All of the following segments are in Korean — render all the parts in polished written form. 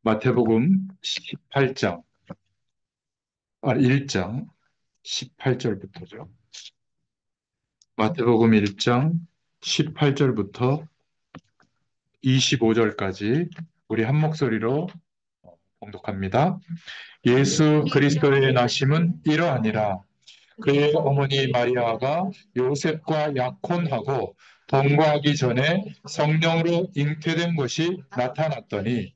마태복음 18장, 1장 18절부터죠. 마태복음 1장 18절부터 25절까지 우리 한 목소리로 봉독합니다. 예수 그리스도의 나심은 이러하니라. 그의 어머니 마리아가 요셉과 약혼하고 동거하기 전에 성령으로 잉태된 것이 나타났더니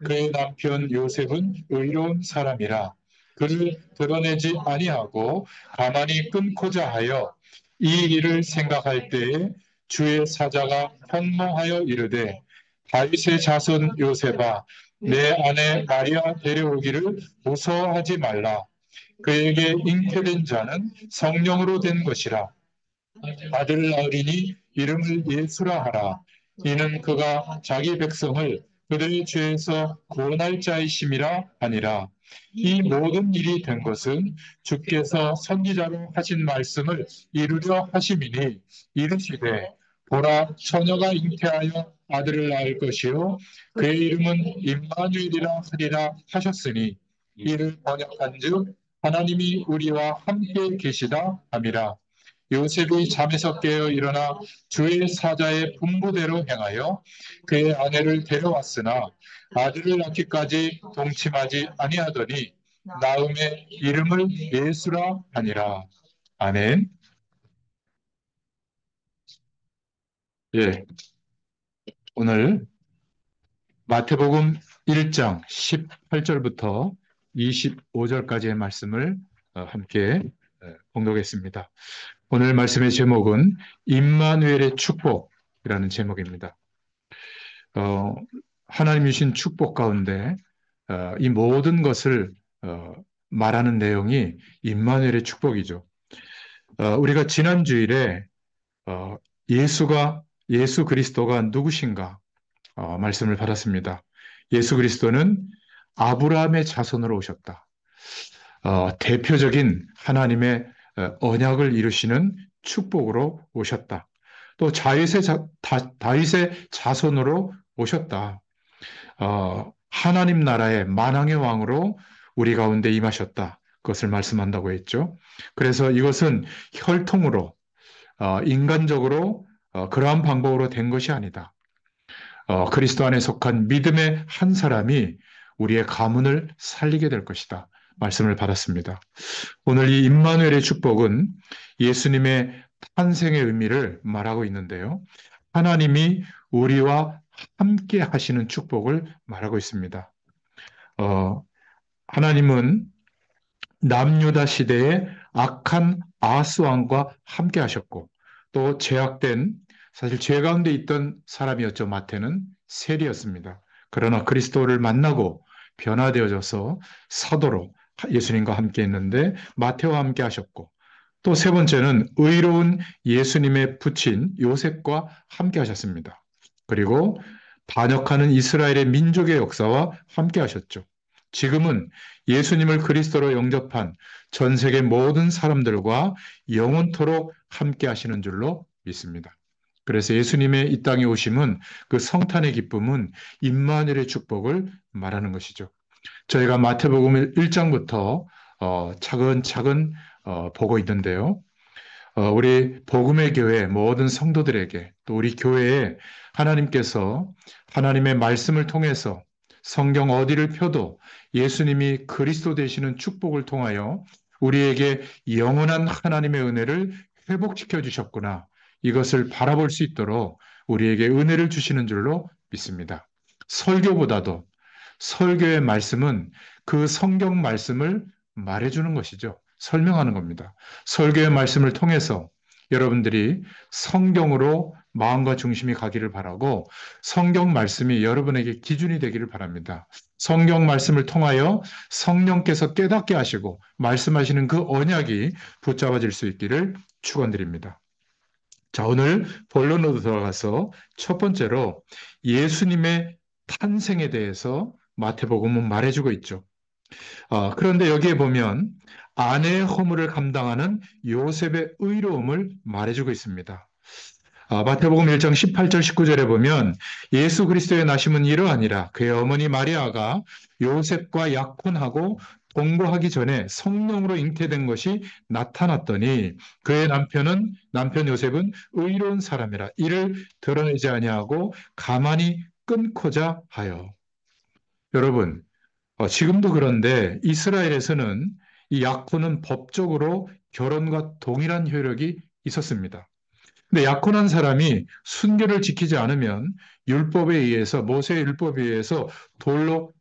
그의 남편 요셉은 의로운 사람이라 그를 드러내지 아니하고 가만히 끊고자 하여 이 일을 생각할 때에 주의 사자가 현몽하여 이르되 다윗의 자손 요셉아 내 아내 마리아 데려오기를 무서워하지 말라. 그에게 잉태된 자는 성령으로 된 것이라. 아들을 낳으리니 이름을 예수라 하라. 이는 그가 자기 백성을 그들의 죄에서 구원할 자이심이라 하니라. 이 모든 일이 된 것은 주께서 선지자로 하신 말씀을 이루려 하심이니 이르시되 보라 처녀가 잉태하여 아들을 낳을 것이요 그의 이름은 임마누엘이라 하리라 하셨으니 이를 번역한즉 하나님이 우리와 함께 계시다 함이라. 요셉이 잠에서 깨어 일어나 주의 사자의 분부대로 행하여 그의 아내를 데려왔으나 아들을 낳기까지 동침하지 아니하더니 나음의 이름을 예수라 하니라. 아멘. 예, 오늘 마태복음 1장 18절부터 25절까지의 말씀을 함께 봉독했습니다. 오늘 말씀의 제목은 임마누엘의 축복이라는 제목입니다. 어, 하나님 주신 축복 가운데 이 모든 것을 어, 말하는 내용이 임마누엘의 축복이죠. 우리가 지난 주일에 어, 예수 그리스도가 누구신가 말씀을 받았습니다. 예수 그리스도는 아브라함의 자손으로 오셨다. 대표적인 하나님의 언약을 이루시는 축복으로 오셨다. 또 다윗의 자손으로 오셨다. 하나님 나라의 만왕의 왕으로 우리 가운데 임하셨다. 그것을 말씀한다고 했죠. 그래서 이것은 혈통으로, 인간적으로 그러한 방법으로 된 것이 아니다. 그리스도 안에 속한 믿음의 한 사람이 우리의 가문을 살리게 될 것이다. 말씀을 받았습니다. 오늘 이 임마누엘의 축복은 예수님의 탄생의 의미를 말하고 있는데요. 하나님이 우리와 함께 하시는 축복을 말하고 있습니다. 어, 하나님은 남유다 시대의 악한 아하스 왕과 함께 하셨고 또 사실 죄 가운데 있던 사람이었죠. 마태는 세리였습니다. 그러나 그리스도를 만나고 변화되어져서 사도로 예수님과 함께 했는데 마태와 함께 하셨고 또 세 번째는 의로운 예수님의 부친 요셉과 함께 하셨습니다. 그리고 반역하는 이스라엘의 민족의 역사와 함께 하셨죠. 지금은 예수님을 그리스도로 영접한 전 세계 모든 사람들과 영원토록 함께 하시는 줄로 믿습니다. 그래서 예수님의 이 땅에 오심은 그 성탄의 기쁨은 임마누엘의 축복을 말하는 것이죠. 저희가 마태복음 1장부터 차근차근 보고 있는데요. 우리 복음의 교회 모든 성도들에게 또 우리 교회에 하나님께서 하나님의 말씀을 통해서 성경 어디를 펴도 예수님이 그리스도 되시는 축복을 통하여 우리에게 영원한 하나님의 은혜를 회복시켜 주셨구나. 이것을 바라볼 수 있도록 우리에게 은혜를 주시는 줄로 믿습니다. 설교보다도 설교의 말씀은 그 성경 말씀을 말해주는 것이죠. 설명하는 겁니다. 설교의 말씀을 통해서 여러분들이 성경으로 마음과 중심이 가기를 바라고 성경 말씀이 여러분에게 기준이 되기를 바랍니다. 성경 말씀을 통하여 성령께서 깨닫게 하시고 말씀하시는 그 언약이 붙잡아질 수 있기를 축원드립니다. 자, 오늘 본론으로 들어가서 첫 번째로 예수님의 탄생에 대해서 마태복음은 말해주고 있죠. 그런데 여기에 보면 아내의 허물을 감당하는 요셉의 의로움을 말해주고 있습니다. 마태복음 1장 18절 19절에 보면 예수 그리스도의 나심은 이러하니라. 그의 어머니 마리아가 요셉과 약혼하고 동거하기 전에 성령으로 잉태된 것이 나타났더니 그의 남편 요셉은 의로운 사람이라 이를 드러내지 아니하고 가만히 끊고자 하여. 여러분, 지금도 그런데 이스라엘에서는 이 약혼은 법적으로 결혼과 동일한 효력이 있었습니다. 근데 약혼한 사람이 순결을 지키지 않으면 율법에 의해서 모세의 율법에 의해서 돌로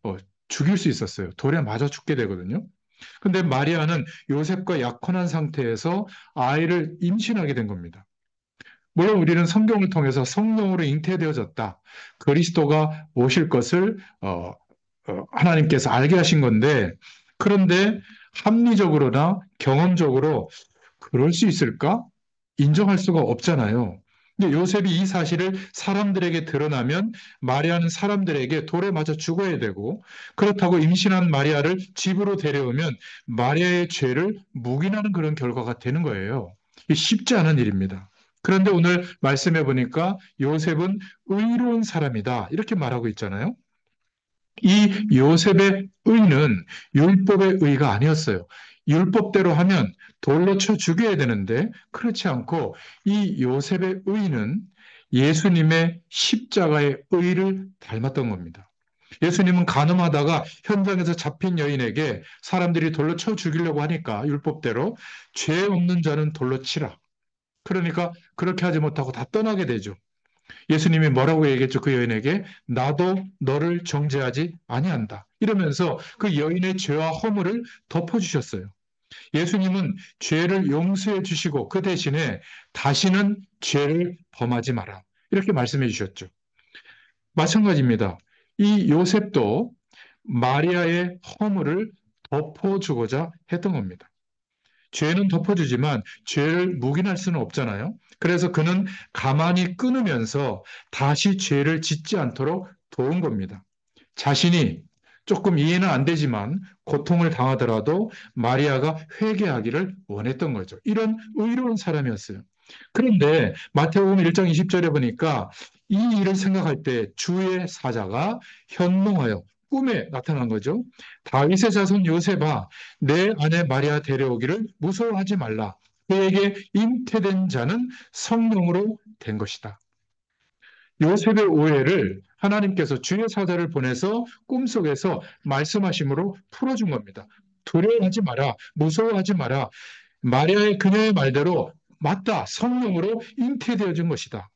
죽일 수 있었어요. 돌에 맞아 죽게 되거든요. 근데 마리아는 요셉과 약혼한 상태에서 아이를 임신하게 된 겁니다. 물론 우리는 성경을 통해서 성령으로 잉태되어졌다. 그리스도가 오실 것을 하나님께서 알게 하신 건데, 그런데 합리적으로나 경험적으로 그럴 수 있을까? 인정할 수가 없잖아요. 근데 요셉이 이 사실을 사람들에게 드러나면 마리아는 사람들에게 돌에 맞아 죽어야 되고, 그렇다고 임신한 마리아를 집으로 데려오면 마리아의 죄를 묵인하는 그런 결과가 되는 거예요. 이게 쉽지 않은 일입니다. 그런데 오늘 말씀해 보니까 요셉은 의로운 사람이다. 이렇게 말하고 있잖아요. 이 요셉의 의는 율법의 의가 아니었어요. 율법대로 하면 돌로 쳐 죽여야 되는데 그렇지 않고 이 요셉의 의는 예수님의 십자가의 의를 닮았던 겁니다. 예수님은 간음하다가 현장에서 잡힌 여인에게 사람들이 돌로 쳐 죽이려고 하니까 율법대로 죄 없는 자는 돌로 치라. 그러니까 그렇게 하지 못하고 다 떠나게 되죠. 예수님이 뭐라고 얘기했죠? 그 여인에게 나도 너를 정죄하지 아니한다. 이러면서 그 여인의 죄와 허물을 덮어주셨어요. 예수님은 죄를 용서해 주시고 그 대신에 다시는 죄를 범하지 마라. 이렇게 말씀해 주셨죠. 마찬가지입니다. 이 요셉도 마리아의 허물을 덮어주고자 했던 겁니다. 죄는 덮어주지만 죄를 묵인할 수는 없잖아요. 그래서 그는 가만히 끊으면서 다시 죄를 짓지 않도록 도운 겁니다. 자신이 조금 이해는 안 되지만 고통을 당하더라도 마리아가 회개하기를 원했던 거죠. 이런 의로운 사람이었어요. 그런데 마태복음 1장 20절에 보니까 이 일을 생각할 때 주의 사자가 현몽하여 꿈에 나타난 거죠. 다윗의 자손 요셉아, 내 아내 마리아 데려오기를 무서워하지 말라. 그에게 잉태된 자는 성령으로 된 것이다. 요셉의 오해를 하나님께서 주의 사자를 보내서 꿈속에서 말씀하심으로 풀어준 겁니다. 두려워하지 마라. 무서워하지 마라. 마리아의 그녀의 말대로 맞다. 성령으로 잉태되어진 것이다.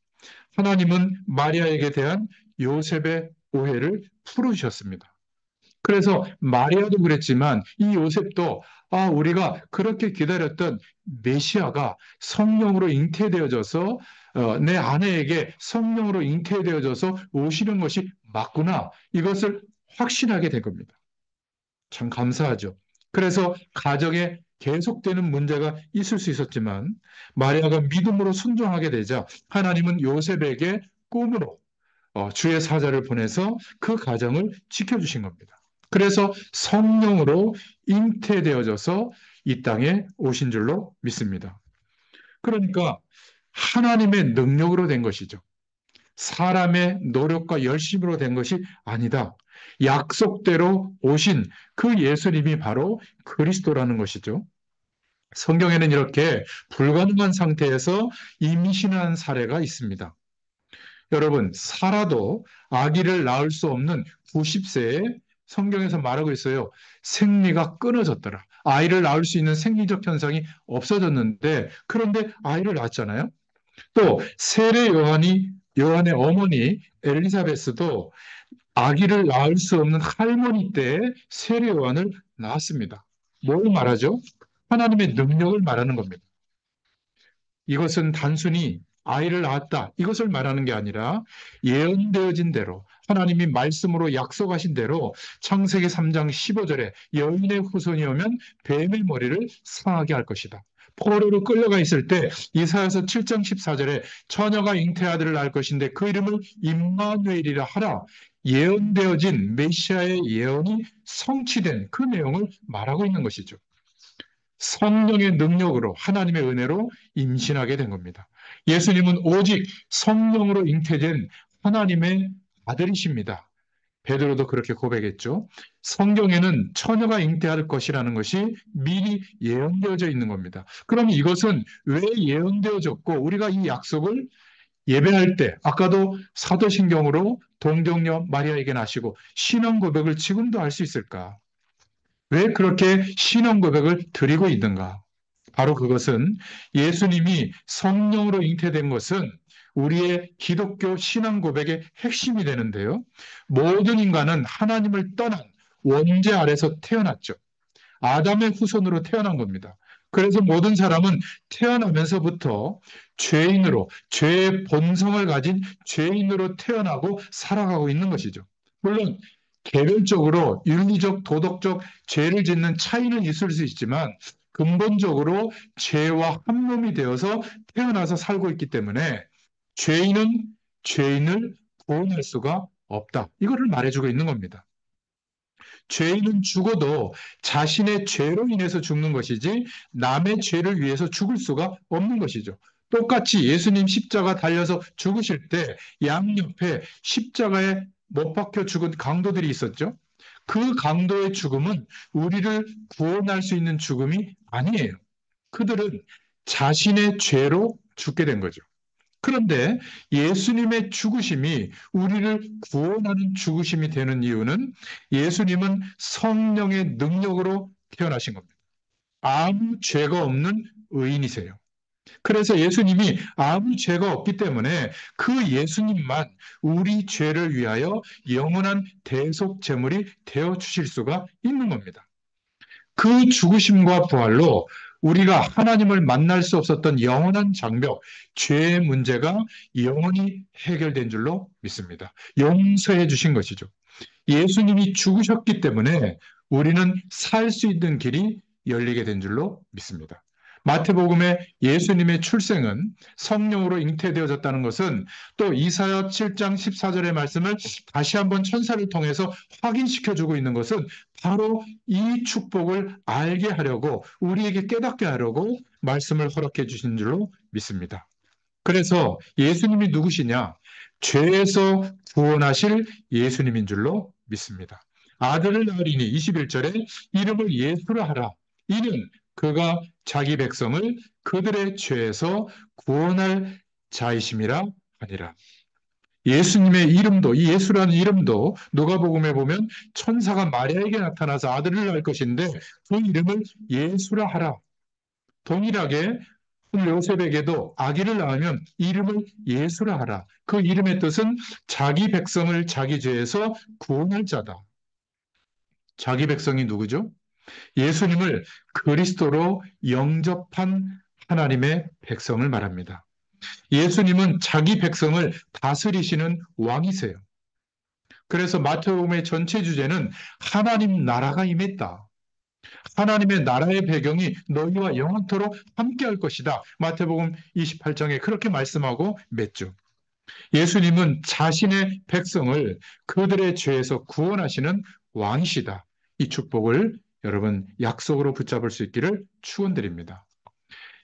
하나님은 마리아에게 대한 요셉의 오해를 풀어주셨습니다. 그래서 마리아도 그랬지만 이 요셉도 우리가 그렇게 기다렸던 메시아가 성령으로 잉태되어져서 내 아내에게 성령으로 잉태되어져서 오시는 것이 맞구나. 이것을 확신하게 된 겁니다. 참 감사하죠. 그래서 가정에 계속되는 문제가 있을 수 있었지만 마리아가 믿음으로 순종하게 되자 하나님은 요셉에게 꿈으로 주의 사자를 보내서 그 가정을 지켜주신 겁니다. 그래서 성령으로 잉태되어져서 이 땅에 오신 줄로 믿습니다. 그러니까 하나님의 능력으로 된 것이죠. 사람의 노력과 열심으로 된 것이 아니다. 약속대로 오신 그 예수님이 바로 그리스도라는 것이죠. 성경에는 이렇게 불가능한 상태에서 임신한 사례가 있습니다. 여러분, 사라도 아기를 낳을 수 없는 90세에 성경에서 말하고 있어요. 생리가 끊어졌더라. 아이를 낳을 수 있는 생리적 현상이 없어졌는데, 그런데 아이를 낳았잖아요. 또, 요한의 어머니 엘리사베스도 아기를 낳을 수 없는 할머니 때에 세례 요한을 낳았습니다. 뭘 말하죠? 하나님의 능력을 말하는 겁니다. 이것은 단순히 아이를 낳았다. 이것을 말하는 게 아니라 예언되어진 대로 하나님이 말씀으로 약속하신 대로 창세기 3장 15절에 여인의 후손이 오면 뱀의 머리를 상하게 할 것이다. 포로로 끌려가 있을 때 이사야서 7장 14절에 처녀가 잉태 아들을 낳을 것인데 그 이름을 임마누엘이라 하라. 예언되어진 메시아의 예언이 성취된 그 내용을 말하고 있는 것이죠. 성령의 능력으로 하나님의 은혜로 임신하게 된 겁니다. 예수님은 오직 성령으로 잉태된 하나님의 아들이십니다. 베드로도 그렇게 고백했죠. 성경에는 처녀가 잉태할 것이라는 것이 미리 예언되어져 있는 겁니다. 그럼 이것은 왜 예언되어졌고 우리가 이 약속을 예배할 때 아까도 사도신경으로 동정녀 마리아에게 나시고 신앙 고백을 지금도 할 수 있을까? 왜 그렇게 신앙 고백을 드리고 있는가? 바로 그것은 예수님이 성령으로 잉태된 것은 우리의 기독교 신앙 고백의 핵심이 되는데요. 모든 인간은 하나님을 떠난 원죄 아래서 태어났죠. 아담의 후손으로 태어난 겁니다. 그래서 모든 사람은 태어나면서부터 죄인으로, 죄의 본성을 가진 죄인으로 태어나고 살아가고 있는 것이죠. 물론 개별적으로 윤리적, 도덕적 죄를 짓는 차이는 있을 수 있지만 근본적으로 죄와 한 몸이 되어서 태어나서 살고 있기 때문에 죄인은 죄인을 구원할 수가 없다. 이거를 말해주고 있는 겁니다. 죄인은 죽어도 자신의 죄로 인해서 죽는 것이지 남의 죄를 위해서 죽을 수가 없는 것이죠. 똑같이 예수님 십자가 달려서 죽으실 때 양옆에 십자가에 못 박혀 죽은 강도들이 있었죠. 그 강도의 죽음은 우리를 구원할 수 있는 죽음이 아니에요. 그들은 자신의 죄로 죽게 된 거죠. 그런데 예수님의 죽으심이 우리를 구원하는 죽으심이 되는 이유는 예수님은 성령의 능력으로 태어나신 겁니다. 아무 죄가 없는 의인이세요. 그래서 예수님이 아무 죄가 없기 때문에 그 예수님만 우리 죄를 위하여 영원한 대속 제물이 되어 주실 수가 있는 겁니다. 그 죽으심과 부활로 우리가 하나님을 만날 수 없었던 영원한 장벽, 죄의 문제가 영원히 해결된 줄로 믿습니다. 용서해 주신 것이죠. 예수님이 죽으셨기 때문에 우리는 살 수 있는 길이 열리게 된 줄로 믿습니다. 마태복음의 예수님의 출생은 성령으로 잉태되어졌다는 것은 또 이사야 7장 14절의 말씀을 다시 한번 천사를 통해서 확인시켜 주고 있는 것은 바로 이 축복을 알게 하려고 우리에게 깨닫게 하려고 말씀을 허락해 주신 줄로 믿습니다. 그래서 예수님이 누구시냐? 죄에서 구원하실 예수님인 줄로 믿습니다. 아들을 낳으리니 21절에 이름을 예수라 하라. 이는 그가 자기 백성을 그들의 죄에서 구원할 자이심이라 하니라. 예수님의 이름도, 이 예수라는 이름도 누가복음에 보면 천사가 마리아에게 나타나서 아들을 낳을 것인데 그 이름을 예수라 하라. 동일하게 요셉에게도 아기를 낳으면 이름을 예수라 하라. 그 이름의 뜻은 자기 백성을 자기 죄에서 구원할 자다. 자기 백성이 누구죠? 예수님을 그리스도로 영접한 하나님의 백성을 말합니다. 예수님은 자기 백성을 다스리시는 왕이세요. 그래서 마태복음의 전체 주제는 하나님 나라가 임했다. 하나님의 나라의 배경이 너희와 영원토록 함께할 것이다. 마태복음 28장에 그렇게 말씀하고 맺죠. 예수님은 자신의 백성을 그들의 죄에서 구원하시는 왕이시다. 이 축복을 여러분 약속으로 붙잡을 수 있기를 축원드립니다.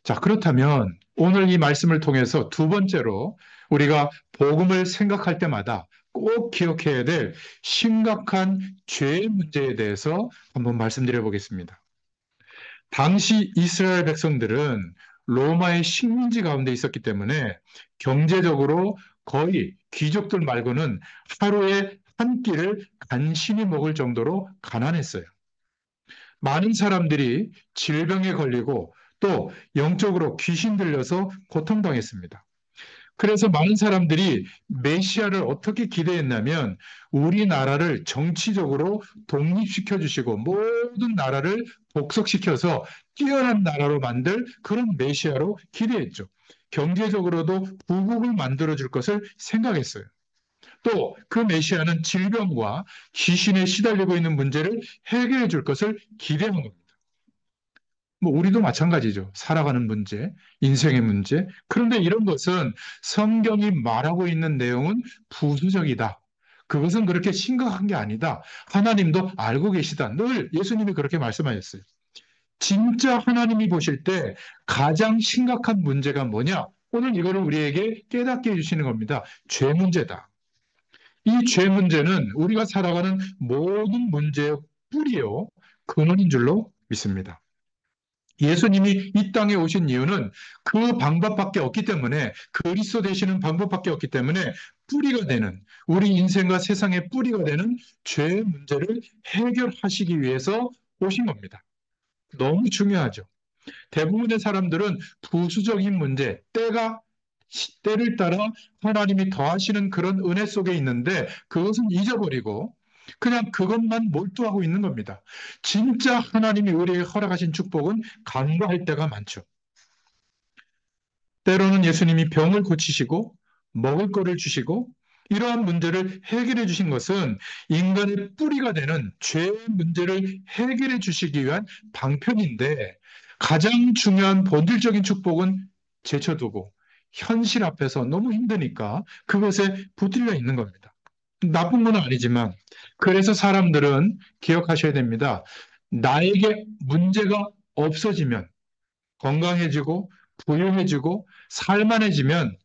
자, 그렇다면 오늘 이 말씀을 통해서 두 번째로 우리가 복음을 생각할 때마다 꼭 기억해야 될 심각한 죄의 문제에 대해서 한번 말씀드려 보겠습니다. 당시 이스라엘 백성들은 로마의 식민지 가운데 있었기 때문에 경제적으로 거의 귀족들 말고는 하루에 한 끼를 간신히 먹을 정도로 가난했어요. 많은 사람들이 질병에 걸리고 또 영적으로 귀신 들려서 고통당했습니다. 그래서 많은 사람들이 메시아를 어떻게 기대했냐면 우리나라를 정치적으로 독립시켜 주시고 모든 나라를 복속시켜서 뛰어난 나라로 만들 그런 메시아로 기대했죠. 경제적으로도 부국을 만들어 줄 것을 생각했어요. 또 그 메시아는 질병과 귀신에 시달리고 있는 문제를 해결해 줄 것을 기대한 겁니다. 뭐 우리도 마찬가지죠. 살아가는 문제, 인생의 문제. 그런데 이런 것은 성경이 말하고 있는 내용은 부수적이다. 그것은 그렇게 심각한 게 아니다. 하나님도 알고 계시다. 늘 예수님이 그렇게 말씀하셨어요. 진짜 하나님이 보실 때 가장 심각한 문제가 뭐냐? 오늘 이거를 우리에게 깨닫게 해주시는 겁니다. 죄 문제다. 이 죄 문제는 우리가 살아가는 모든 문제의 뿌리요, 근원인 줄로 믿습니다. 예수님이 이 땅에 오신 이유는 그 방법밖에 없기 때문에, 그리스도 되시는 방법밖에 없기 때문에 뿌리가 되는, 우리 인생과 세상의 뿌리가 되는 죄 문제를 해결하시기 위해서 오신 겁니다. 너무 중요하죠. 대부분의 사람들은 부수적인 문제, 때를 따라 하나님이 더하시는 그런 은혜 속에 있는데 그것은 잊어버리고 그냥 그것만 몰두하고 있는 겁니다. 진짜 하나님이 우리에게 허락하신 축복은 간과할 때가 많죠. 때로는 예수님이 병을 고치시고 먹을 거를 주시고 이러한 문제를 해결해 주신 것은 인간의 뿌리가 되는 죄의 문제를 해결해 주시기 위한 방편인데 가장 중요한 본질적인 축복은 제쳐두고 현실 앞에서 너무 힘드니까 그것에 붙들려 있는 겁니다. 나쁜 건 아니지만 그래서 사람들은 기억하셔야 됩니다. 나에게 문제가 없어지면 건강해지고 부유해지고 살만해지면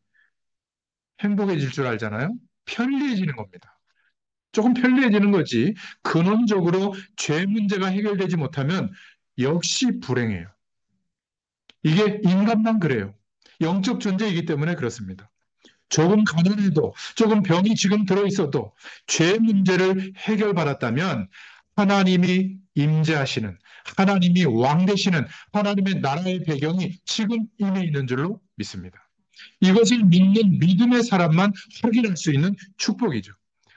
행복해질 줄 알잖아요. 편리해지는 겁니다. 조금 편리해지는 거지. 근원적으로 죄 문제가 해결되지 못하면 역시 불행해요. 이게 인간만 그래요. 영적 존재이기 때문에 그렇습니다. 조금 가난해도, 조금 병이 지금 들어있어도 죄 문제를 해결받았다면 하나님이 임재하시는, 하나님이 왕 되시는 하나님의 나라의 배경이 지금 임해 있는 줄로 믿습니다. 이것을 믿는 믿음의 사람만 확인할 수 있는 축복이죠.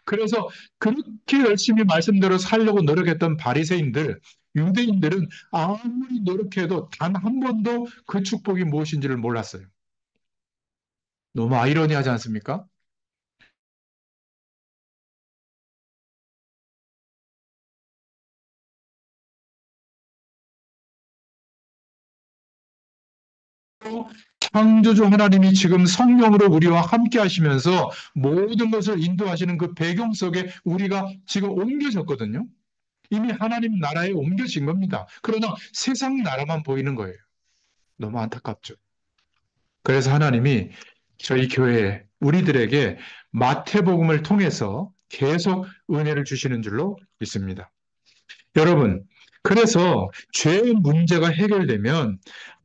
그래서 그렇게 열심히 말씀대로 살려고 노력했던 바리새인들, 유대인들은 아무리 노력해도 단 한 번도 그 축복이 무엇인지를 몰랐어요. 너무 아이러니하지 않습니까? 창조주 하나님이 지금 성령으로 우리와 함께 하시면서 모든 것을 인도하시는 그 배경 속에 우리가 지금 옮겨졌거든요. 이미 하나님 나라에 옮겨진 겁니다. 그러나 세상 나라만 보이는 거예요. 너무 안타깝죠. 그래서 하나님이 저희 교회에 우리들에게 마태복음을 통해서 계속 은혜를 주시는 줄로 믿습니다. 여러분, 그래서 죄의 문제가 해결되면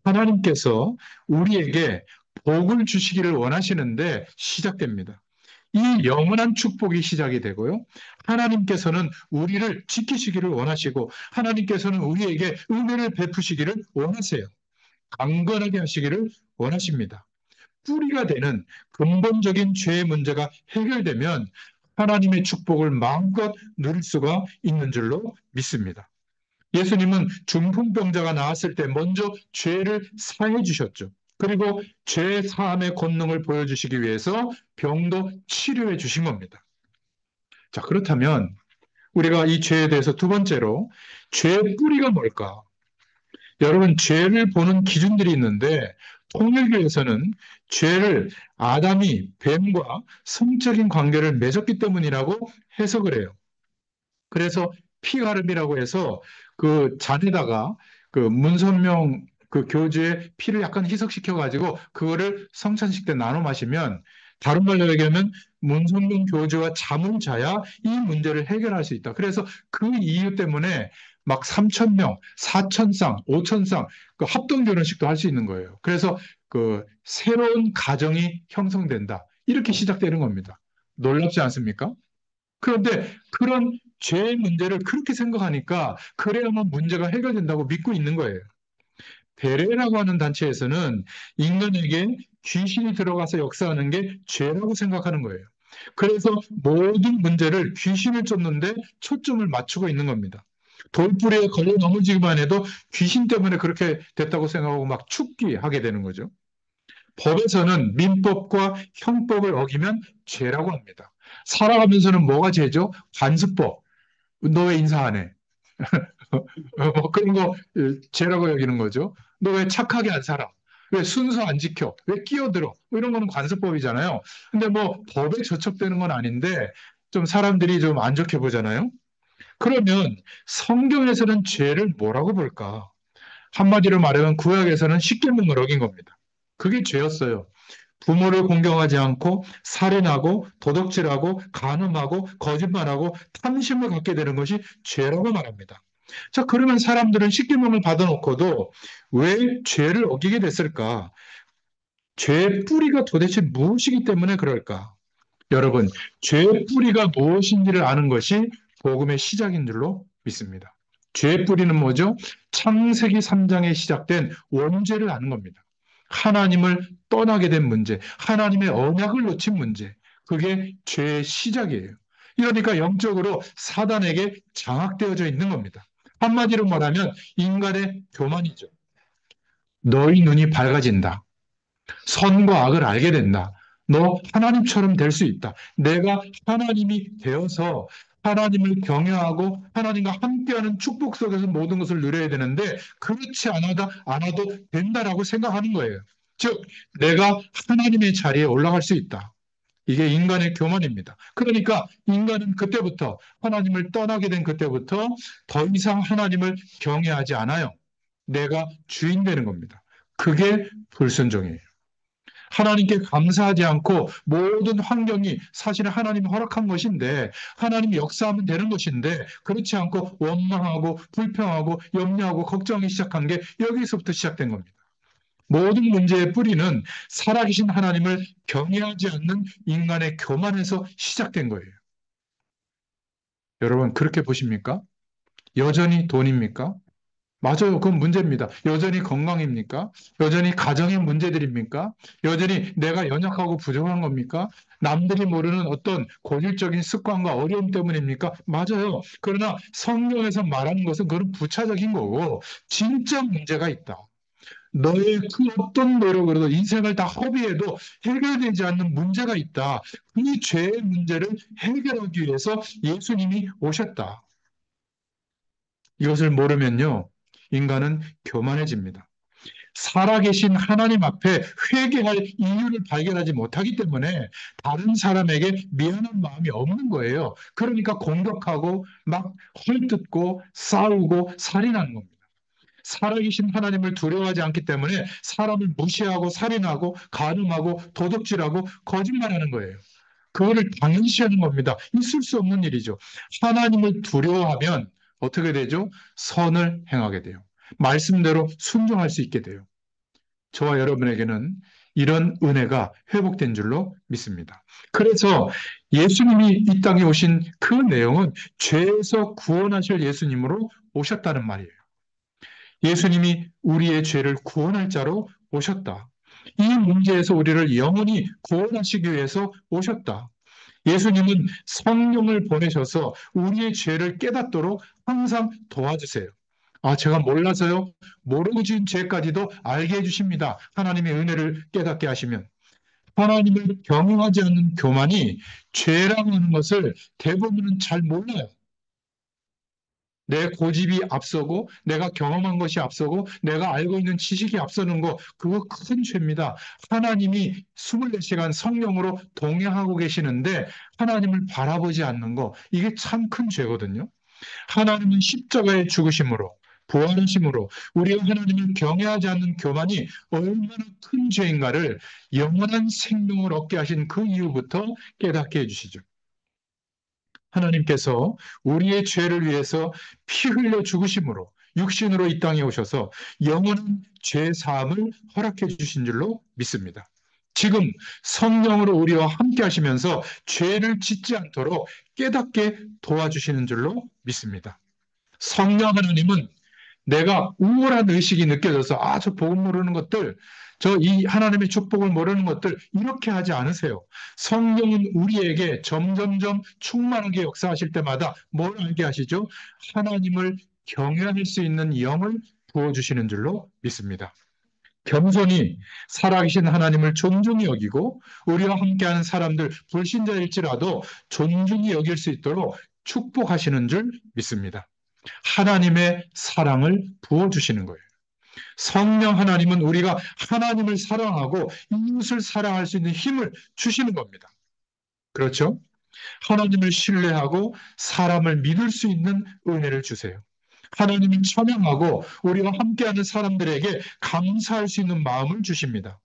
하나님께서 우리에게 복을 주시기를 원하시는데 시작됩니다. 이 영원한 축복이 시작이 되고요. 하나님께서는 우리를 지키시기를 원하시고 하나님께서는 우리에게 은혜를 베푸시기를 원하세요. 강건하게 하시기를 원하십니다. 뿌리가 되는 근본적인 죄의 문제가 해결되면 하나님의 축복을 마음껏 누릴 수가 있는 줄로 믿습니다. 예수님은 중풍병자가 나왔을 때 먼저 죄를 사해 주셨죠. 그리고 죄 사함의 권능을 보여주시기 위해서 병도 치료해 주신 겁니다. 자, 그렇다면 우리가 이 죄에 대해서 두 번째로 죄의 뿌리가 뭘까? 여러분, 죄를 보는 기준들이 있는데 통일교에서는 죄를 아담이 뱀과 성적인 관계를 맺었기 때문이라고 해석을 해요. 그래서 피가름이라고 해서 그 잔에다가 그 문선명 그 교주의 피를 약간 희석시켜 가지고 그거를 성찬식 때 나눠 마시면 다른 말로 얘기하면 문선명 교주와 잠을 자야 이 문제를 해결할 수 있다. 그래서 그 이유 때문에 막 3천 명, 4천 쌍, 5천 쌍 그 합동 결혼식도 할 수 있는 거예요. 그래서 그 새로운 가정이 형성된다. 이렇게 시작되는 겁니다. 놀랍지 않습니까? 그런데 그런 죄의 문제를 그렇게 생각하니까 그래야만 문제가 해결된다고 믿고 있는 거예요. 베레라고 하는 단체에서는 인간에게 귀신이 들어가서 역사하는 게 죄라고 생각하는 거예요. 그래서 모든 문제를 귀신을 쫓는데 초점을 맞추고 있는 겁니다. 돌부리에 걸려 넘어지기만 해도 귀신 때문에 그렇게 됐다고 생각하고 막 축기하게 되는 거죠. 법에서는 민법과 형법을 어기면 죄라고 합니다. 살아가면서는 뭐가 죄죠? 관습법. 너 왜 인사 안 해? 뭐 그런 거 죄라고 여기는 거죠. 너 왜 착하게 안 살아? 왜 순서 안 지켜? 왜 끼어들어? 뭐 이런 거는 관습법이잖아요. 근데 뭐 법에 저촉되는 건 아닌데 좀 사람들이 좀 안 좋게 보잖아요. 그러면 성경에서는 죄를 뭐라고 볼까? 한마디로 말하면 구약에서는 십계명을 어긴 겁니다. 그게 죄였어요. 부모를 공경하지 않고 살인하고 도덕질하고 간음하고 거짓말하고 탐심을 갖게 되는 것이 죄라고 말합니다. 자, 그러면 사람들은 십계명을 받아놓고도 왜 죄를 어기게 됐을까? 죄의 뿌리가 도대체 무엇이기 때문에 그럴까? 여러분, 죄의 뿌리가 무엇인지를 아는 것이 복음의 시작인 줄로 믿습니다. 죄의 뿌리는 뭐죠? 창세기 3장에 시작된 원죄를 아는 겁니다. 하나님을 떠나게 된 문제, 하나님의 언약을 놓친 문제, 그게 죄의 시작이에요. 이러니까 영적으로 사단에게 장악되어져 있는 겁니다. 한마디로 말하면 인간의 교만이죠. 너희 눈이 밝아진다. 선과 악을 알게 된다. 너 하나님처럼 될 수 있다. 내가 하나님이 되어서 하나님을 경외하고 하나님과 함께하는 축복 속에서 모든 것을 누려야 되는데 그렇지 않아도 된다라고 생각하는 거예요. 즉, 내가 하나님의 자리에 올라갈 수 있다. 이게 인간의 교만입니다. 그러니까 인간은 그때부터 하나님을 떠나게 된 그때부터 더 이상 하나님을 경외하지 않아요. 내가 주인 되는 겁니다. 그게 불순종이에요. 하나님께 감사하지 않고 모든 환경이 사실은 하나님이 허락한 것인데 하나님이 역사하면 되는 것인데 그렇지 않고 원망하고 불평하고 염려하고 걱정이 시작한 게 여기서부터 시작된 겁니다. 모든 문제의 뿌리는 살아계신 하나님을 경외하지 않는 인간의 교만에서 시작된 거예요. 여러분 그렇게 보십니까? 여전히 돈입니까? 맞아요. 그건 문제입니다. 여전히 건강입니까? 여전히 가정의 문제들입니까? 여전히 내가 연약하고 부족한 겁니까? 남들이 모르는 어떤 고질적인 습관과 어려움 때문입니까? 맞아요. 그러나 성경에서 말하는 것은 그건 부차적인 거고, 진짜 문제가 있다. 너의 그 어떤 노력으로도 인생을 다 허비해도 해결되지 않는 문제가 있다. 그 죄의 문제를 해결하기 위해서 예수님이 오셨다. 이것을 모르면요, 인간은 교만해집니다. 살아계신 하나님 앞에 회개할 이유를 발견하지 못하기 때문에 다른 사람에게 미안한 마음이 없는 거예요. 그러니까 공격하고 막 헐뜯고 싸우고 살인하는 겁니다. 살아계신 하나님을 두려워하지 않기 때문에 사람을 무시하고 살인하고 간음하고 도둑질하고 거짓말하는 거예요. 그거를 당연시하는 겁니다. 있을 수 없는 일이죠. 하나님을 두려워하면 어떻게 되죠? 선을 행하게 돼요. 말씀대로 순종할 수 있게 돼요. 저와 여러분에게는 이런 은혜가 회복된 줄로 믿습니다. 그래서 예수님이 이 땅에 오신 그 내용은 죄에서 구원하실 예수님으로 오셨다는 말이에요. 예수님이 우리의 죄를 구원할 자로 오셨다. 이 문제에서 우리를 영원히 구원하시기 위해서 오셨다. 예수님은 성령을 보내셔서 우리의 죄를 깨닫도록 항상 도와주세요. 아, 제가 몰라서요. 모르고 지은 죄까지도 알게 해주십니다. 하나님의 은혜를 깨닫게 하시면. 하나님을 경영하지 않는 교만이 죄라고 하는 것을 대부분은 잘 몰라요. 내 고집이 앞서고 내가 경험한 것이 앞서고 내가 알고 있는 지식이 앞서는 거 그거 큰 죄입니다. 하나님이 24시간 성령으로 동행하고 계시는데 하나님을 바라보지 않는 거 이게 참 큰 죄거든요. 하나님은 십자가의 죽으심으로 부활하심으로 우리가 하나님을 경외하지 않는 교만이 얼마나 큰 죄인가를 영원한 생명을 얻게 하신 그 이후부터 깨닫게 해주시죠. 하나님께서 우리의 죄를 위해서 피 흘려 죽으심으로 육신으로 이 땅에 오셔서 영원한 죄 사함을 허락해 주신 줄로 믿습니다. 지금 성령으로 우리와 함께 하시면서 죄를 짓지 않도록 깨닫게 도와주시는 줄로 믿습니다. 성령 하나님은 내가 우월한 의식이 느껴져서 저 복음 모르는 것들, 저 이 하나님의 축복을 모르는 것들 이렇게 하지 않으세요. 성령은 우리에게 점점점 충만하게 역사하실 때마다 뭘 알게 하시죠? 하나님을 경외할 수 있는 영을 부어주시는 줄로 믿습니다. 겸손히 살아계신 하나님을 존중히 여기고 우리와 함께하는 사람들 불신자일지라도 존중히 여길 수 있도록 축복하시는 줄 믿습니다. 하나님의 사랑을 부어주시는 거예요. 성령 하나님은 우리가 하나님을 사랑하고 이웃을 사랑할 수 있는 힘을 주시는 겁니다. 그렇죠? 하나님을 신뢰하고 사람을 믿을 수 있는 은혜를 주세요. 하나님을 찬양하고 우리와 함께하는 사람들에게 감사할 수 있는 마음을 주십니다.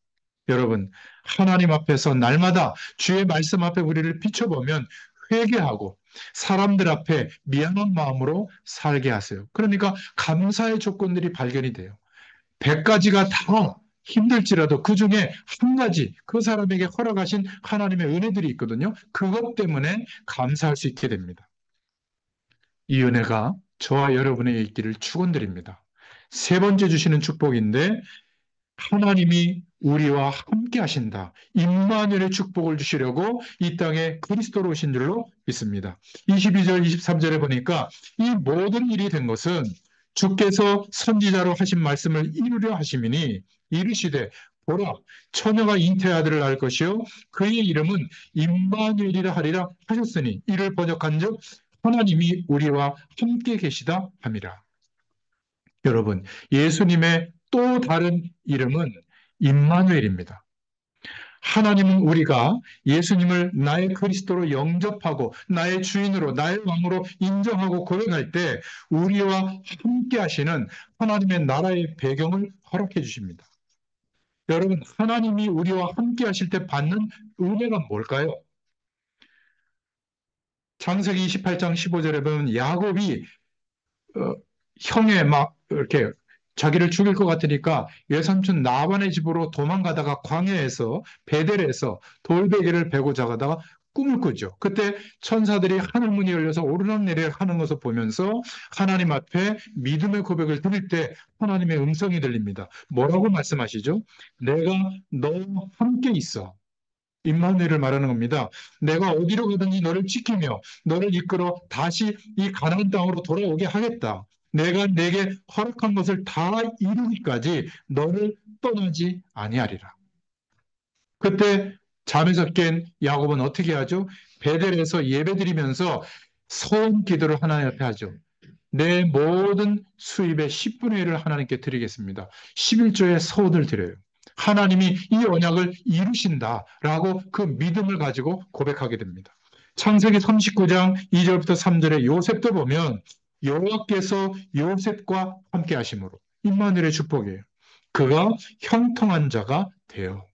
여러분, 하나님 앞에서 날마다 주의 말씀 앞에 우리를 비춰보면 회개하고 사람들 앞에 미안한 마음으로 살게 하세요. 그러니까 감사의 조건들이 발견이 돼요. 100가지가 다 힘들지라도 그 중에 한 가지 그 사람에게 허락하신 하나님의 은혜들이 있거든요. 그것 때문에 감사할 수 있게 됩니다. 이 은혜가 저와 여러분에게 있기를 축원드립니다. 세 번째 주시는 축복인데 하나님이 우리와 함께 하신다. 임마누엘의 축복을 주시려고 이 땅에 그리스도로 오신 줄로 믿습니다. 22절, 23절에 보니까 이 모든 일이 된 것은 주께서 선지자로 하신 말씀을 이루려 하심이니 이르시되 보라 처녀가 잉태의 아들을 낳을 것이요 그의 이름은 임마누엘이라 하리라 하셨으니 이를 번역한즉 하나님이 우리와 함께 계시다 함이라. 여러분, 예수님의 또 다른 이름은 임마누엘입니다. 하나님은 우리가 예수님을 나의 그리스도로 영접하고 나의 주인으로 나의 왕으로 인정하고 고백할 때 우리와 함께 하시는 하나님의 나라의 배경을 허락해 주십니다. 여러분, 하나님이 우리와 함께 하실 때 받는 은혜가 뭘까요? 창세기 28장 15절에 보면 야곱이 어, 형에 막 이렇게 자기를 죽일 것 같으니까 외삼촌 라반의 집으로 도망가다가 광야에서 베델에서 돌베개를 베고 자다가 꿈을 꾸죠. 그때 천사들이 하늘 문이 열려서 오르락내리락 하는 것을 보면서 하나님 앞에 믿음의 고백을 드릴 때 하나님의 음성이 들립니다. 뭐라고 말씀하시죠? 내가 너와 함께 있어. 임마누엘을 말하는 겁니다. 내가 어디로 가든지 너를 지키며 너를 이끌어 다시 이 가나안 땅으로 돌아오게 하겠다. 내가 내게 허락한 것을 다 이루기까지 너를 떠나지 아니하리라. 그때 잠에서 깬 야곱은 어떻게 하죠? 베델에서 예배드리면서 소원 기도를 하나님 앞에 하죠. 내 모든 수입의 10분의 1을 하나님께 드리겠습니다. 11조의 서원을 드려요. 하나님이 이 언약을 이루신다라고 그 믿음을 가지고 고백하게 됩니다. 창세기 39장 2절부터 3절에 요셉도 보면 여호와께서 요셉과 함께 하심으로 임마누엘의 축복이에요. 그가 형통한 자가 되어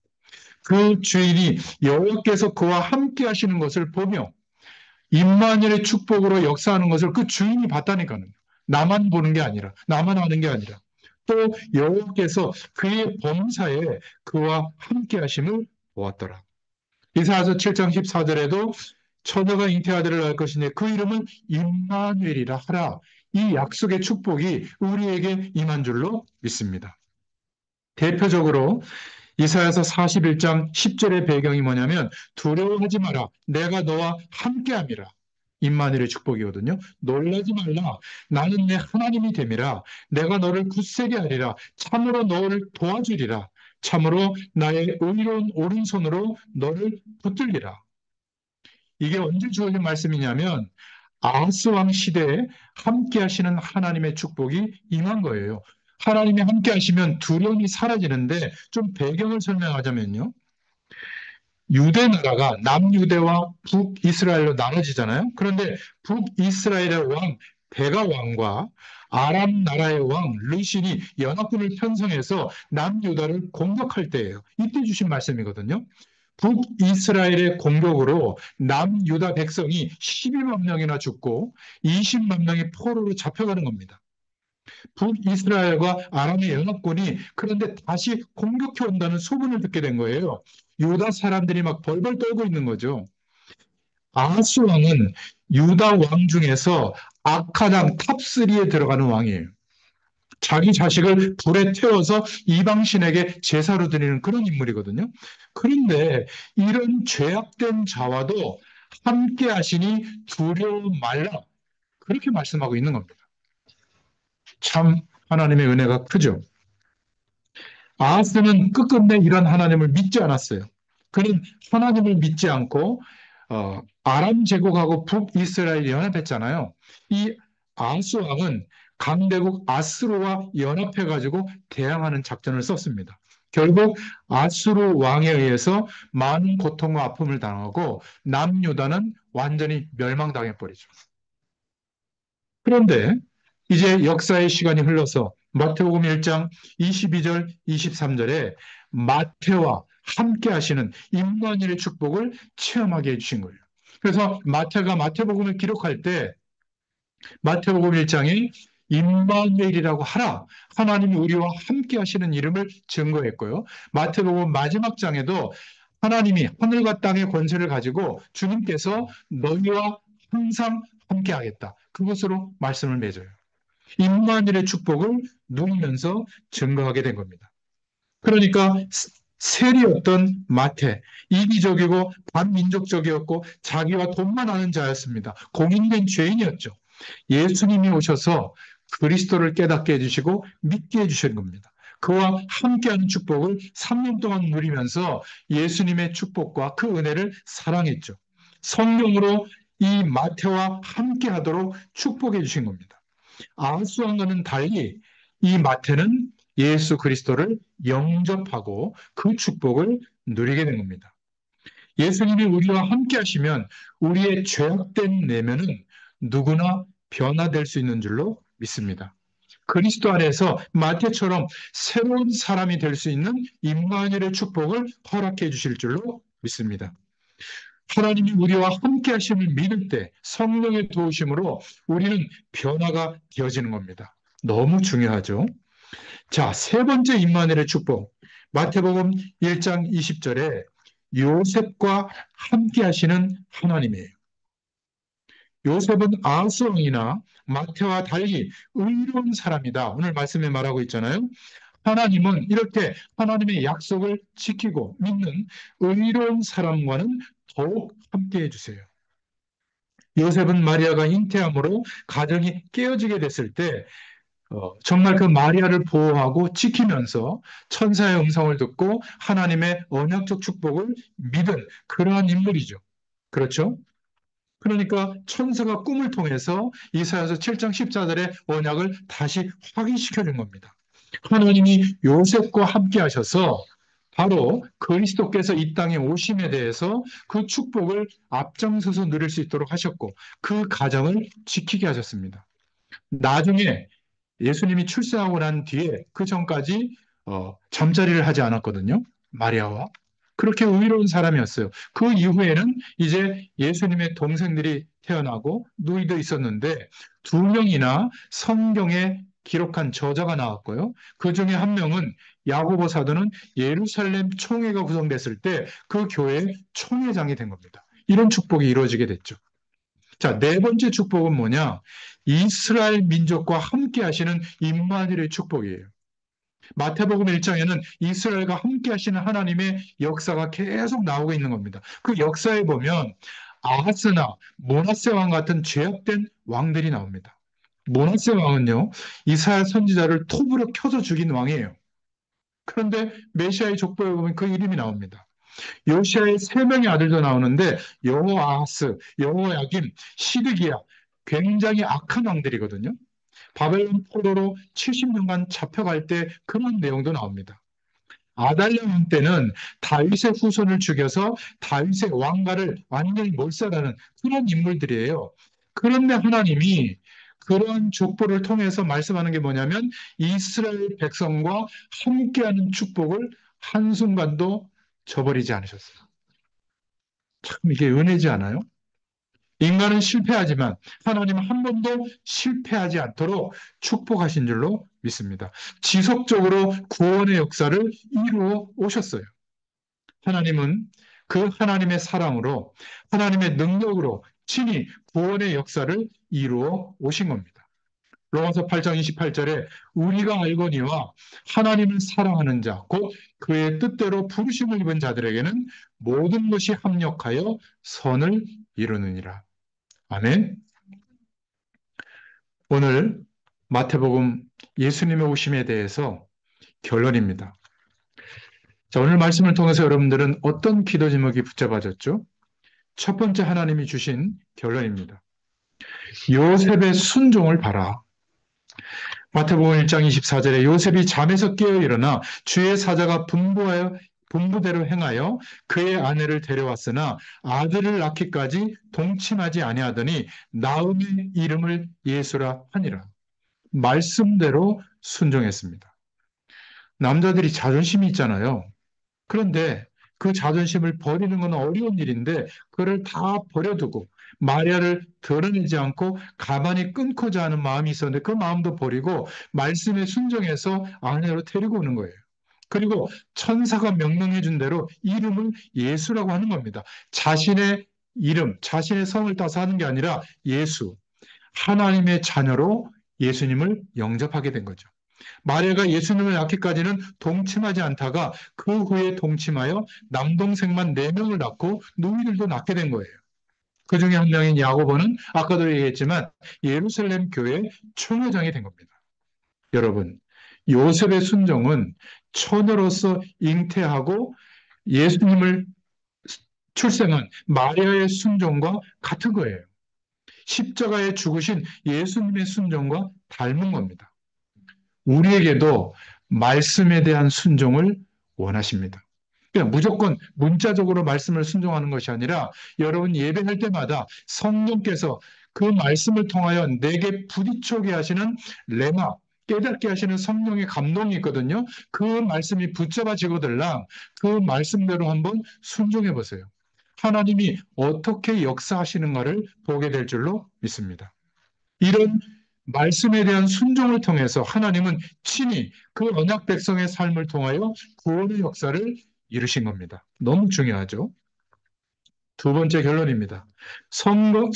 그 주인이 여호와께서 그와 함께 하시는 것을 보며 임마누엘의 축복으로 역사하는 것을 그 주인이 봤다니까요. 나만 보는 게 아니라, 나만 아는 게 아니라, 또 여호와께서 그의 범사에 그와 함께 하심을 보았더라. 이사야서 7장 14절에도 처녀가 잉태아들을 낳을 것이니 그 이름은 임마누엘이라 하라. 이 약속의 축복이 우리에게 임한 줄로 믿습니다. 대표적으로 이사야서 41장 10절의 배경이 뭐냐면 두려워하지 마라. 내가 너와 함께함이라. 임마누엘의 축복이거든요. 놀라지 말라. 나는 내 하나님이 됨이라. 내가 너를 굳세게 하리라. 참으로 너를 도와주리라. 참으로 나의 의로운 오른손으로 너를 붙들리라. 이게 언제 주어진 말씀이냐면 아하스 왕 시대에 함께 하시는 하나님의 축복이 임한 거예요. 하나님이 함께 하시면 두려움이 사라지는데 좀 배경을 설명하자면요. 유대 나라가 남유대와 북이스라엘로 나눠지잖아요. 그런데 북이스라엘의 왕 베가 왕과 아람 나라의 왕 르신이 연합군을 편성해서 남유다를 공격할 때예요. 이때 주신 말씀이거든요. 북이스라엘의 공격으로 남유다 백성이 12만 명이나 죽고 20만 명이 포로로 잡혀가는 겁니다. 북이스라엘과 아람의 연합군이 그런데 다시 공격해 온다는 소문을 듣게 된 거예요. 유다 사람들이 막 벌벌 떨고 있는 거죠. 아하스 왕은 유다 왕 중에서 악한 탑3에 들어가는 왕이에요. 자기 자식을 불에 태워서 이방신에게 제사로 드리는 그런 인물이거든요. 그런데 이런 죄악된 자와도 함께 하시니 두려워 말라. 그렇게 말씀하고 있는 겁니다. 참 하나님의 은혜가 크죠. 아하스는 끝끝내 이런 하나님을 믿지 않았어요. 그는 하나님을 믿지 않고 아람 제국하고 북이스라엘이 연합했잖아요. 이 아하스 왕은 강대국 아스루와 연합해가지고 대항하는 작전을 썼습니다. 결국 아스루 왕에 의해서 많은 고통과 아픔을 당하고 남유다는 완전히 멸망당해버리죠. 그런데 이제 역사의 시간이 흘러서 마태복음 1장 22절, 23절에 마태와 함께 하시는 임마누엘의 축복을 체험하게 해주신 거예요. 그래서 마태가 마태복음을 기록할 때 마태복음 1장에 임마누엘이라고 하라. 하나님이 우리와 함께 하시는 이름을 증거했고요. 마태복음 마지막 장에도 하나님이 하늘과 땅의 권세를 가지고 주님께서 너희와 항상 함께 하겠다. 그것으로 말씀을 맺어요. 임마누엘의 축복을 누리면서 증거하게 된 겁니다. 그러니까 세리였던 마태, 이기적이고 반민족적이었고 자기와 돈만 아는 자였습니다. 공인된 죄인이었죠. 예수님이 오셔서 그리스도를 깨닫게 해주시고 믿게 해주신 겁니다. 그와 함께하는 축복을 3년 동안 누리면서 예수님의 축복과 그 은혜를 사랑했죠. 성령으로 이 마태와 함께하도록 축복해 주신 겁니다. 아하수왕과는 달리 이 마태는 예수 그리스도를 영접하고 그 축복을 누리게 된 겁니다. 예수님이 우리와 함께 하시면 우리의 죄악된 내면은 누구나 변화될 수 있는 줄로 믿습니다. 그리스도 안에서 마태처럼 새로운 사람이 될 수 있는 임마누엘의 축복을 허락해 주실 줄로 믿습니다. 하나님이 우리와 함께 하심을 믿을 때 성령의 도우심으로 우리는 변화가 되어지는 겁니다. 너무 중요하죠. 자, 세 번째 임마누엘의 축복. 마태복음 1장 20절에 요셉과 함께 하시는 하나님이에요. 요셉은 아하스 왕이나 마태와 달리 의로운 사람이다. 오늘 말씀에 말하고 있잖아요. 하나님은 이렇게 하나님의 약속을 지키고 믿는 의로운 사람과는 더욱 함께 해주세요. 요셉은 마리아가 잉태함으로 가정이 깨어지게 됐을 때 정말 그 마리아를 보호하고 지키면서 천사의 음성을 듣고 하나님의 언약적 축복을 믿은 그러한 인물이죠. 그렇죠? 그러니까 천사가 꿈을 통해서 이사야서 7장 14절의 언약을 다시 확인시켜 준 겁니다. 하나님이 요셉과 함께 하셔서 바로 그리스도께서 이 땅에 오심에 대해서 그 축복을 앞장서서 누릴 수 있도록 하셨고 그 가정을 지키게 하셨습니다. 나중에 예수님이 출생하고 난 뒤에 그 전까지 잠자리를 하지 않았거든요. 마리아와. 그렇게 의로운 사람이었어요. 그 이후에는 이제 예수님의 동생들이 태어나고 누이도 있었는데 두 명이나 성경에 기록한 저자가 나왔고요. 그 중에 한 명은 야고보 사도는 예루살렘 총회가 구성됐을 때 그 교회의 총회장이 된 겁니다. 이런 축복이 이루어지게 됐죠. 자, 네 번째 축복은 뭐냐? 이스라엘 민족과 함께 하시는 임마누엘의 축복이에요. 마태복음 1장에는 이스라엘과 함께 하시는 하나님의 역사가 계속 나오고 있는 겁니다. 그 역사에 보면 아하스나 므낫세 왕 같은 죄악된 왕들이 나옵니다. 므낫세 왕은요, 이사야 선지자를 톱으로 켜서 죽인 왕이에요. 그런데 메시아의 족보에 보면 그 이름이 나옵니다. 요시아의 세 명의 아들도 나오는데 여호아하스, 여호야김, 시드기야 굉장히 악한 왕들이거든요. 바벨론 포로로 70년간 잡혀갈 때 그런 내용도 나옵니다. 아달랴 왕 때는 다윗의 후손을 죽여서 다윗의 왕가를 완전히 몰살하는 그런 인물들이에요. 그런데 하나님이 그러한 족보를 통해서 말씀하는 게 뭐냐면 이스라엘 백성과 함께하는 축복을 한순간도 저버리지 않으셨어요. 참 이게 은혜지 않아요? 인간은 실패하지만 하나님은 한 번도 실패하지 않도록 축복하신 줄로 믿습니다. 지속적으로 구원의 역사를 이루어 오셨어요. 하나님은 그 하나님의 사랑으로 하나님의 능력으로 친히 구원의 역사를 이루어 오신 겁니다. 로마서 8장 28절에 우리가 알거니와 하나님을 사랑하는 자, 곧 그의 뜻대로 부르심을 입은 자들에게는 모든 것이 합력하여 선을 이루느니라. 아멘. 오늘 마태복음 예수님의 오심에 대해서 결론입니다. 자, 오늘 말씀을 통해서 여러분들은 어떤 기도 제목이 붙잡아졌죠? 첫 번째 하나님이 주신 결론입니다. 요셉의 순종을 봐라. 마태복음 1장 24절에 요셉이 잠에서 깨어 일어나 주의 사자가 분부대로 행하여 그의 아내를 데려왔으나 아들을 낳기까지 동침하지 아니하더니 나음의 이름을 예수라 하니라. 말씀대로 순종했습니다. 남자들이 자존심이 있잖아요. 그런데 그 자존심을 버리는 건 어려운 일인데 그를 다 버려두고 마리아를 드러내지 않고 가만히 끊고자 하는 마음이 있었는데 그 마음도 버리고 말씀에 순종해서 아내로 데리고 오는 거예요. 그리고 천사가 명령해 준 대로 이름을 예수라고 하는 겁니다. 자신의 이름, 자신의 성을 따서 하는 게 아니라 예수, 하나님의 자녀로 예수님을 영접하게 된 거죠. 마리아가 예수님을 낳기까지는 동침하지 않다가 그 후에 동침하여 남동생만 4명을 낳고 노이들도 낳게 된 거예요. 그 중에 한 명인 야고보는 아까도 얘기했지만 예루살렘 교회 총회장이 된 겁니다. 여러분, 요셉의 순종은 처녀로서 잉태하고 예수님을 출생한 마리아의 순종과 같은 거예요. 십자가에 죽으신 예수님의 순종과 닮은 겁니다. 우리에게도 말씀에 대한 순종을 원하십니다. 그냥 무조건 문자적으로 말씀을 순종하는 것이 아니라 여러분 예배할 때마다 성령께서 그 말씀을 통하여 내게 부딪혀게 하시는 레마, 깨닫게 하시는 성령의 감동이 있거든요. 그 말씀이 붙잡아지거들랑 그 말씀대로 한번 순종해 보세요. 하나님이 어떻게 역사하시는가를 보게 될 줄로 믿습니다. 이런 말씀에 대한 순종을 통해서 하나님은 친히 그 언약 백성의 삶을 통하여 구원의 역사를 이루신 겁니다. 너무 중요하죠. 두 번째 결론입니다. 성경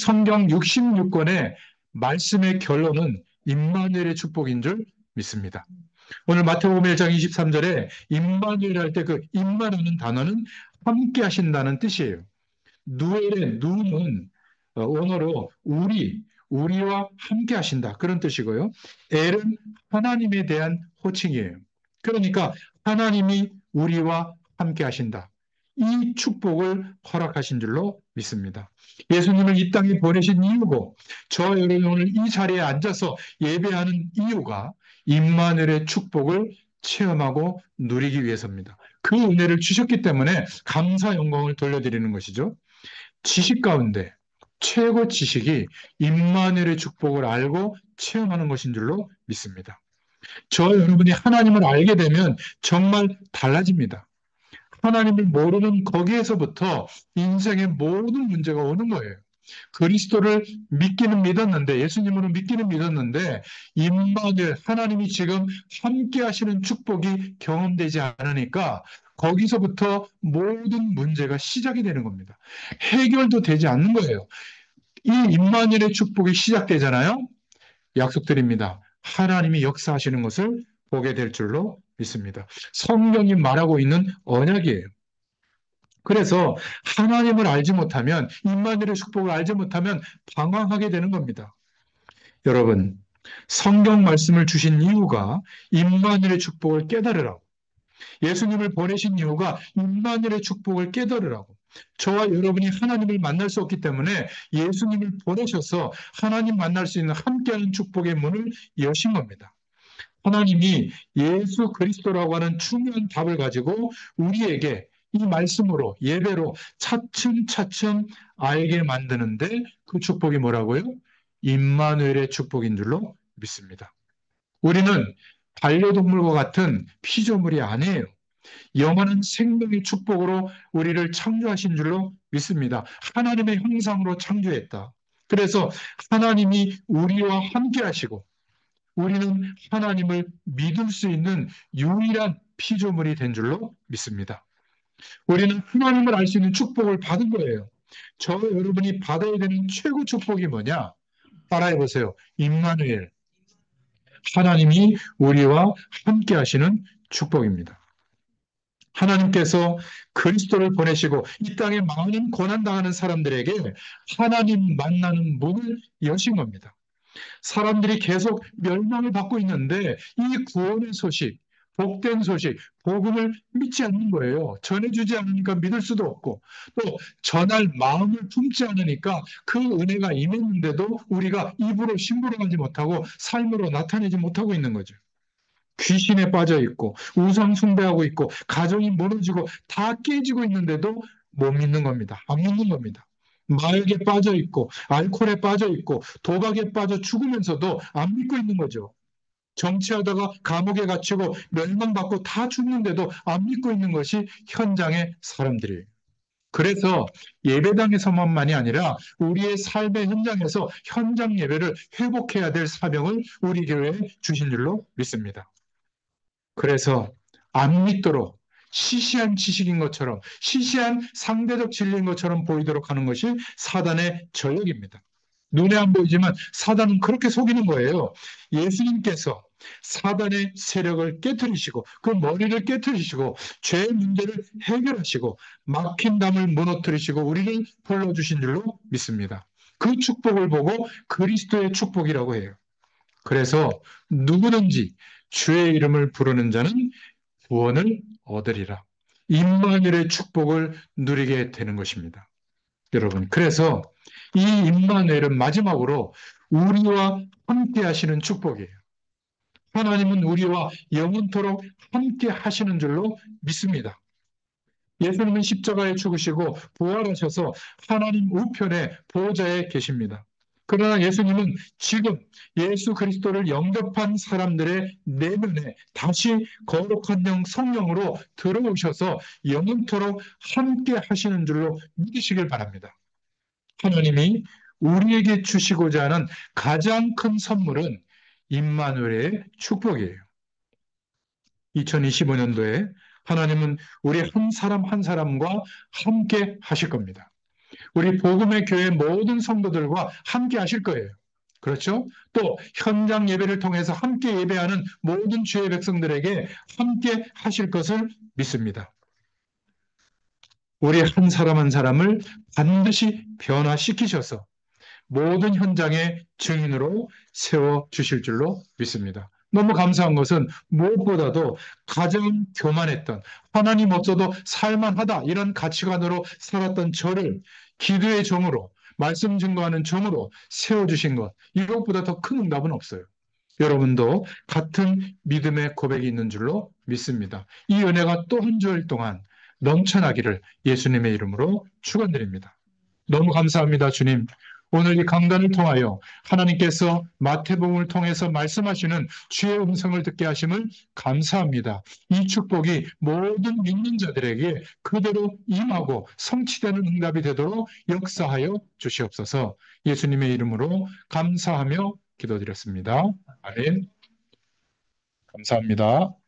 66권의 말씀의 결론은 임마누엘의 축복인 줄 믿습니다. 오늘 마태복음 1장 23절에 임마누엘 할 때 그 임마라는 단어는 함께 하신다는 뜻이에요. 누엘의 누는 원어로 우리와 함께 하신다. 그런 뜻이고요. 엘은 하나님에 대한 호칭이에요. 그러니까 하나님이 우리와 함께 하신다. 이 축복을 허락하신 줄로 믿습니다. 예수님을 이 땅에 보내신 이유고 저와 여러분이 오늘 이 자리에 앉아서 예배하는 이유가 임마누엘의 축복을 체험하고 누리기 위해서입니다. 그 은혜를 주셨기 때문에 감사 영광을 돌려드리는 것이죠. 지식 가운데 최고 지식이 임마누엘의 축복을 알고 체험하는 것인 줄로 믿습니다. 저와 여러분이 하나님을 알게 되면 정말 달라집니다. 하나님을 모르는 거기에서부터 인생의 모든 문제가 오는 거예요. 그리스도를 믿기는 믿었는데, 예수님으로 믿기는 믿었는데, 임마누엘 하나님이 지금 함께 하시는 축복이 경험되지 않으니까 거기서부터 모든 문제가 시작이 되는 겁니다. 해결도 되지 않는 거예요. 이 임마누엘의 축복이 시작되잖아요. 약속드립니다. 하나님이 역사하시는 것을 보게 될 줄로 믿습니다. 성경이 말하고 있는 언약이에요. 그래서 하나님을 알지 못하면, 임마누엘의 축복을 알지 못하면 방황하게 되는 겁니다. 여러분, 성경 말씀을 주신 이유가 임마누엘의 축복을 깨달으라고, 예수님을 보내신 이유가 임마누엘의 축복을 깨달으라고, 저와 여러분이 하나님을 만날 수 없기 때문에 예수님을 보내셔서 하나님 만날 수 있는 함께하는 축복의 문을 여신 겁니다. 하나님이 예수 그리스도라고 하는 중요한 답을 가지고 우리에게 이 말씀으로 예배로 차츰차츰 알게 만드는데 그 축복이 뭐라고요? 임마누엘의 축복인 줄로 믿습니다. 우리는 반려동물과 같은 피조물이 아니에요. 영원한 생명의 축복으로 우리를 창조하신 줄로 믿습니다. 하나님의 형상으로 창조했다. 그래서 하나님이 우리와 함께 하시고 우리는 하나님을 믿을 수 있는 유일한 피조물이 된 줄로 믿습니다. 우리는 하나님을 알 수 있는 축복을 받은 거예요. 저와 여러분이 받아야 되는 최고 축복이 뭐냐? 따라해 보세요. 임마누엘. 하나님이 우리와 함께 하시는 축복입니다. 하나님께서 그리스도를 보내시고 이 땅에 많은 고난당하는 사람들에게 하나님 만나는 문을 여신 겁니다. 사람들이 계속 멸망을 받고 있는데 이 구원의 소식, 복된 소식, 복음을 믿지 않는 거예요. 전해주지 않으니까 믿을 수도 없고 또 전할 마음을 품지 않으니까 그 은혜가 임했는데도 우리가 입으로 심부름하지 못하고 삶으로 나타내지 못하고 있는 거죠. 귀신에 빠져 있고 우상 숭배하고 있고 가정이 무너지고 다 깨지고 있는데도 못 믿는 겁니다. 안 믿는 겁니다. 마약에 빠져 있고 알코올에 빠져 있고 도박에 빠져 죽으면서도 안 믿고 있는 거죠. 정치하다가 감옥에 갇히고 멸망받고 다 죽는데도 안 믿고 있는 것이 현장의 사람들이에요. 그래서 예배당에서만이 아니라 우리의 삶의 현장에서 현장 예배를 회복해야 될 사명을 우리 교회에 주신 줄로 믿습니다. 그래서 안 믿도록 시시한 지식인 것처럼, 시시한 상대적 진리인 것처럼 보이도록 하는 것이 사단의 전략입니다. 눈에 안 보이지만 사단은 그렇게 속이는 거예요. 예수님께서 사단의 세력을 깨뜨리시고 그 머리를 깨뜨리시고 죄의 문제를 해결하시고 막힌 담을 무너뜨리시고 우리를 불러주신 줄로 믿습니다. 그 축복을 보고 그리스도의 축복이라고 해요. 그래서 누구든지 주의 이름을 부르는 자는 구원을 얻으리라. 임마누엘의 축복을 누리게 되는 것입니다. 여러분, 그래서 이 임마누엘은 마지막으로 우리와 함께 하시는 축복이에요. 하나님은 우리와 영원토록 함께 하시는 줄로 믿습니다. 예수님은 십자가에 죽으시고 부활하셔서 하나님 우편에 보좌에 계십니다. 그러나 예수님은 지금 예수 그리스도를 영접한 사람들의 내면에 다시 거룩한 영 성령으로 들어오셔서 영원토록 함께 하시는 줄로 믿으시길 바랍니다. 하나님이 우리에게 주시고자 하는 가장 큰 선물은 임마누엘의 축복이에요. 2025년도에 하나님은 우리 한 사람 한 사람과 함께 하실 겁니다. 우리 복음의 교회 모든 성도들과 함께 하실 거예요. 그렇죠? 또 현장 예배를 통해서 함께 예배하는 모든 주의 백성들에게 함께 하실 것을 믿습니다. 우리 한 사람 한 사람을 반드시 변화시키셔서 모든 현장의 증인으로 세워주실 줄로 믿습니다. 너무 감사한 것은 무엇보다도 가장 교만했던 하나님 없어도 살만하다 이런 가치관으로 살았던 저를 기도의 종으로 말씀 증거하는 종으로 세워주신 것 이것보다 더 큰 응답은 없어요. 여러분도 같은 믿음의 고백이 있는 줄로 믿습니다. 이 은혜가 또 한 주일 동안 넘쳐나기를 예수님의 이름으로 축원드립니다. 너무 감사합니다, 주님. 오늘 이 강단을 통하여 하나님께서 마태복음을 통해서 말씀하시는 주의 음성을 듣게 하심을 감사합니다. 이 축복이 모든 믿는 자들에게 그대로 임하고 성취되는 응답이 되도록 역사하여 주시옵소서. 예수님의 이름으로 감사하며 기도드렸습니다. 아멘. 감사합니다.